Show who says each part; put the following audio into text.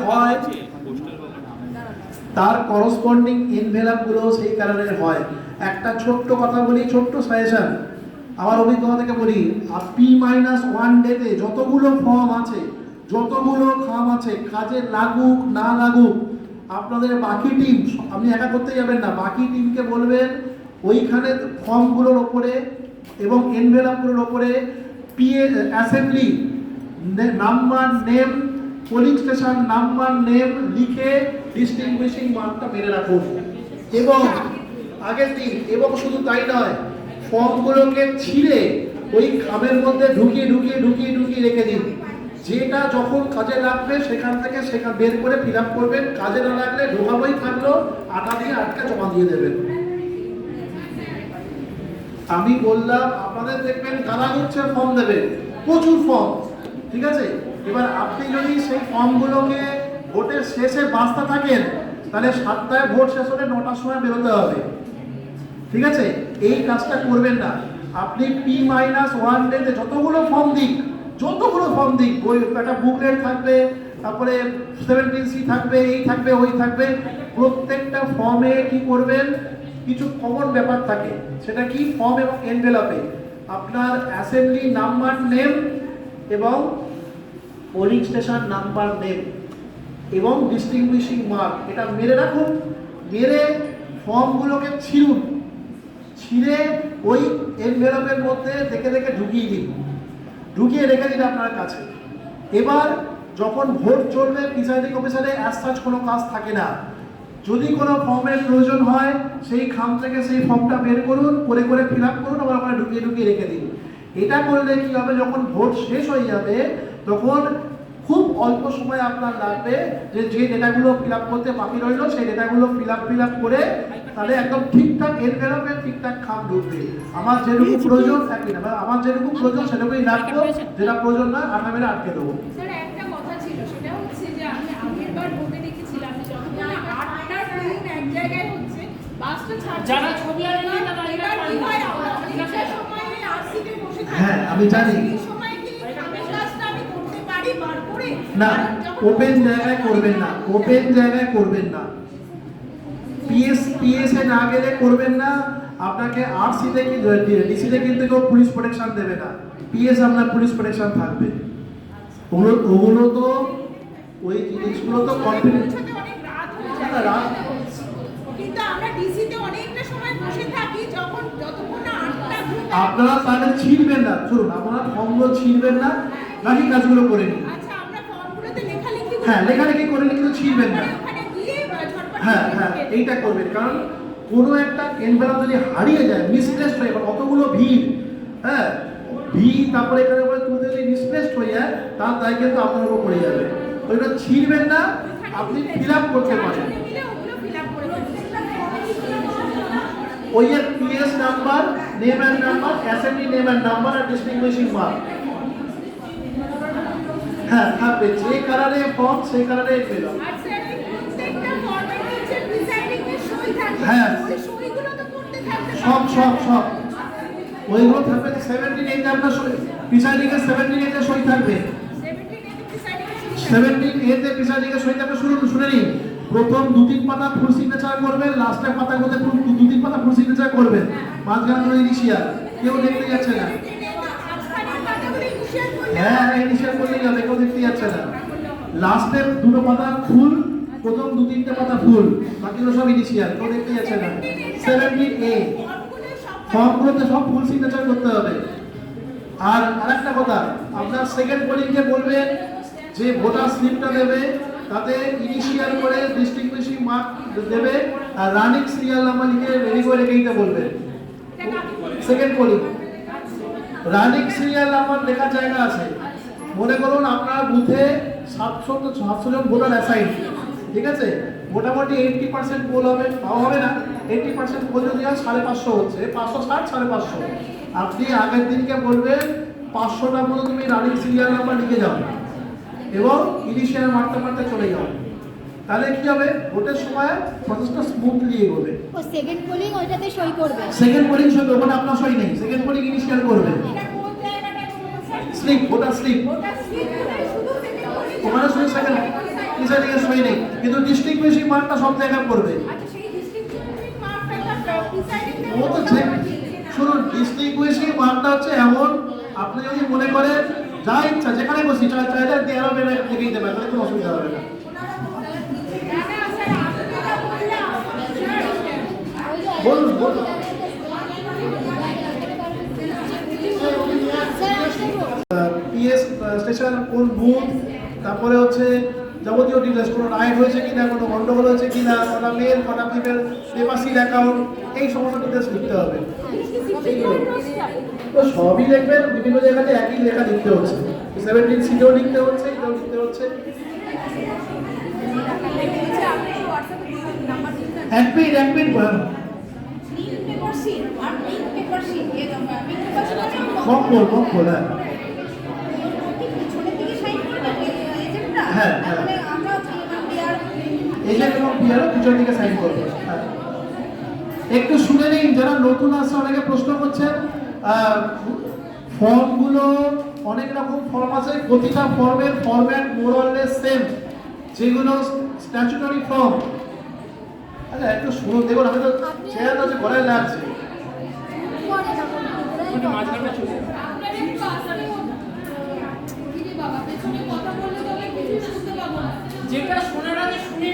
Speaker 1: হয় তার corresponding envelope গুলো সেই কালারের হয়। একটা ছোট্ট কথা বলি, ছোট্ট সাজেশন আমার অভিজ্ঞতা থেকে বলি, P-1 ডেতে যতগুলো ফর্ম আছে, যতগুলো খাম আছে, কাজে লাগুক না লাগুক, আপনাদের বাকি টিম, আপনি একা করতে যাবেন না, বাকি টিমকে বলবেন ওইখানে ফর্মগুলোর ওপরে এবং এনভেলপগুলোর ওপরে assembly number, name, polling station number, name লিখে ডিস্টিংগুইশিং মার্কটা মেরে রাখুন। এবং আগের দিন, এবং শুধু তাই নয়, ফর্মগুলোকে ছিঁড়ে ওই খামের মধ্যে ঢুকিয়ে রেখে দিন। যেটা যখন কাজে লাগবে সেখান থেকে বের করে ফিল আপ করবেন, কাজে না লাগলে ঢোকাবই থাকলো, আঠা দিয়ে আটকে জমা দিয়ে দেবেন। আমি বললাম আপনাদের দেখবেন গালা হচ্ছে ফর্ম দেবে, প্রচুর ফর্ম, ঠিক আছে। এবার আপনি যদি সেই ফর্মগুলোকে ভোটের শেষে বাঁচতে থাকেন, তাহলে 7টায় ভোট শেষ হলে 9টার সময় বেরোতে হবে, ঠিক আছে। এই কাজটা করবেন না। আপনি P-1 ডেতে যতগুলো ফর্ম দিক, বই একটা বুকলেট থাকবে, তারপরে 17C থাকবে, এই থাকবে, ওই থাকবে, প্রত্যেকটা ফর্মে কি করবেন, কিছু কমন ব্যাপার থাকে। সেটা কি? ফর্ম এবং এনভেলপে আপনার অ্যাসেম্বলি নাম্বার, নেম এবং পোলিং স্টেশন নাম্বার, নেম এবং ডিস্টিংগুইশিং মার্ক এটা মেরে রাখুন। মেরে ফর্মগুলোকে ছিঁড়ে ওই এনভেলপের মধ্যে দেখে ঢুকিয়ে রেখে দিন আপনার কাছে। এবার যখন ভোট চলবে, প্রিসাইডিং অফিসারে অ্যাজ সাচ কোনো কাজ থাকে না। যদি কোনো ফর্মের প্রয়োজন হয়, সেই খাম থেকে সেই ফর্মটা বের করুন, করে ফিল আপ করুন, আবার আপনারা ঢুকিয়ে রেখে দিন। এটা করলে কি হবে, যখন ভোট শেষ হয়ে যাবে তখন খুব অল্প সময় আপনার লাগবে যে ডেটাগুলো ফিল আপ করতে বাকি রইল, সেই ডেটাগুলো ফিল আপ করে তাহলে একদম ঠিকঠাক এনভেলপে ঠিকঠাক খাম ঢুকবে। আমার যেটুকু প্রয়োজন থাকবে না, আমার যেটুকু প্রয়োজন সেটুকুই রাখবো, যেটা প্রয়োজন না আঠা মেরে আটকে দেবো।
Speaker 2: স্যার একটা কথা ছিল, সেটা হচ্ছে যে আমি আগেরবার ভোটে দেখেছিলাম যখন 8টা ট্রেন এক জায়গায় হচ্ছে, বাসটা ছাড়ছে, যারা ছবি আর না তারা এবার কি হয়, আমরা অনেকটা সময় এই আরসিতে বসে থাকি।
Speaker 1: হ্যাঁ, আমি জানি।
Speaker 2: এই সময় কি আমি কাজটা আমি করতে পারি বার করে?
Speaker 1: না, ওপেন জায়গায় করবেন না। পিএসএ না গেলে করবেন না। আপনাকে আরসিতে কি ডিসিতে কিন্তু কেউ পুলিশ প্রোটেকশন দেবে না, পিএস আপনার পুলিশ প্রোটেকশন থাকবে। ওগুলো তো ওই জিনিসগুলো তো কনফিডেন্স।
Speaker 2: অনেক রাত কিন্তু আমরা ডিসিতে অনেকটা সময় বসে থাকি, যতক্ষণ না 8টা গ্রুপ।
Speaker 1: আপনারা তাহলে ছিড়বেন না, শুনুন, আপনারা ফর্মগুলো ছিড়বেন না, বাকি কাজগুলো করে নিন।
Speaker 2: আচ্ছা, আমরা ফর্মগুলোতে লেখালেখি,
Speaker 1: হ্যাঁ, লেখালেখি করে নিন, কিন্তু ছিড়বেন না।
Speaker 2: ওখানে গিয়ে ঝটপট
Speaker 1: হ্যাঁ, এইটা করবেন। কারণ কোনো একটা এনভেলপ যদি হারিয়ে যায়, মিসপ্লেসড হয়ে যায়, অতগুলো ভিড়, হ্যাঁ তারপরে এখানে তুলতে যদি মিসপ্লেসড হয়ে যায়, তার দায় কিন্তু আপনার উপর পড়ে যাবে। ওইটা ছিড়বেন না, আপনি ফিল আপ করতে পারেন। ওই এর PS number, name and number, assembly name and number আর ডিস্টিংগুইশিং মার্ক হ্যাঁ থাকবে। যে কালারে ফর্ম সেই কালারে এনভেলপ। হ্যাঁ, সব ওইগুলো থাকবে। 17 আপনার প্রিসাইডিং এর 17 সই থাকবে, 17 প্রিসাইডিং এর সই থাকবে। শুনে নিন, প্রথম 2-3 পাতা ফুল সিগনেচার করবেন, লাস্টের পাতাগুলোতে 2-3 পাতা ফুল সিগনেচার করবেন, মাঝখানে কোনো ইনিশিয়াল কেউ দেখতে যাচ্ছে না। হ্যাঁ, ইনিশিয়াল করলেই হবে, কেউ দেখতে যাচ্ছে না। লাস্টের 2 পাতা ফুল, প্রথম 2-3টে পাতা ফুল, বাকিগুলো সব ইনিশিয়াল, কেউ দেখতে যাচ্ছে না। 17A ফর্মগুলোতে সব ফুল সিগনেচার করতে হবে। আর আরেকটা কথা, আপনার সেকেন্ড পোলিংকে বলবেন যে ভোটার স্লিপটা দেবে, তাতে ইনিশিয়াল করে ডিস্টিংগুইশিং মার্ক দেবে, আর রানিং সিরিয়াল নাম্বার লিখে রেডি করে রেখে দিতে বলবেন। Second polling running serial number লেখার জায়গা আছে। মনে করুন আপনার বুথে 700 জন ভোটার অ্যাসাইন, ঠিক আছে, মোটামুটি 80% পোল হবে, পাওয়া হবে না, 80% পোল যদি হয় 550 হচ্ছে, 560 550। আপনি আগের দিনকে বলবেন 500টার মতো তুমি রানিং সিরিয়াল নাম্বার লিখে যাও এবং ইনিশিয়াল মারতে চলে যাও। তাহলে কি হবে, ভোটের সময় প্রসেসটা স্মুথলি এগোবে।
Speaker 3: ও সেকেন্ড পোলিং ওইটাতে সই করবে,
Speaker 1: সেকেন্ড পোলিং সই করবে, আপনার সই নেই, সেকেন্ড পোলিং ইনিশিয়াল করবে। স্লিপ, ভোটার স্লিপ, ওখানে শুধু সেকেন্ড প্রিসাইডিং এর সই নেই, কিন্তু ডিস্ট্রিবিউশন মার্কটা সব জায়গায় পড়বে।
Speaker 2: আচ্ছা সেই ডিস্ট্রিবিউশন মার্কটা প্রিসাইডিং
Speaker 1: ও তো শুনুন, ডিস্ট্রিবিউশন মার্কটা হচ্ছে এমন, আপনি যদি মনে করেন যা ইচ্ছা যেখানে বসি চাইলে দেওয়া হবে না, লিখে দিতে পারেন, কোনো অসুবিধা হবে না। বলুন বলুন। পিএস স্টেশন কোন বুথ, তারপরে হচ্ছে যাবতীয় ডিটেলস, কোনো রাইড হয়েছে কিনা, কোনো গন্ডগোল হয়েছে কিনা, কটা মেল কটা ফিমেল, পেপারশিট অ্যাকাউন্ট, এই সমস্ত ডিটেলস লিখতে হবে। তো সবই লিখবেন, বিভিন্ন জায়গাতে একই লেখা লিখতে হচ্ছে, 17 সিটেও লিখতে হচ্ছে, এটাও লিখতে হচ্ছে। এক মিনিট কম হ্যাঁ হ্যাঁ হ্যাঁ, এজেন্ট এবং পিআরও পিছন দিকে সাইন করবে। হ্যাঁ, একটু শুনে নিন, যারা নতুন আসছে অনেকে প্রশ্ন করছেন, ফর্মগুলো অনেক রকম ফর্ম আছে, প্রতিটা ফর্মের ফরম্যাট মোরলেস সেম, যেগুলো স্ট্যাচুটরি ফর্ম। আচ্ছা একটু শুনুন, দেখুন আমি তো চেয়ার আছে গলায় লাগছে।
Speaker 3: মাঝখানে চলে
Speaker 2: আপনার একটু আসামি হতো বাবা পেছনে কথা বললে তবে কিছু শুনতে পাবো না, যেটা শোনার আগে শুনে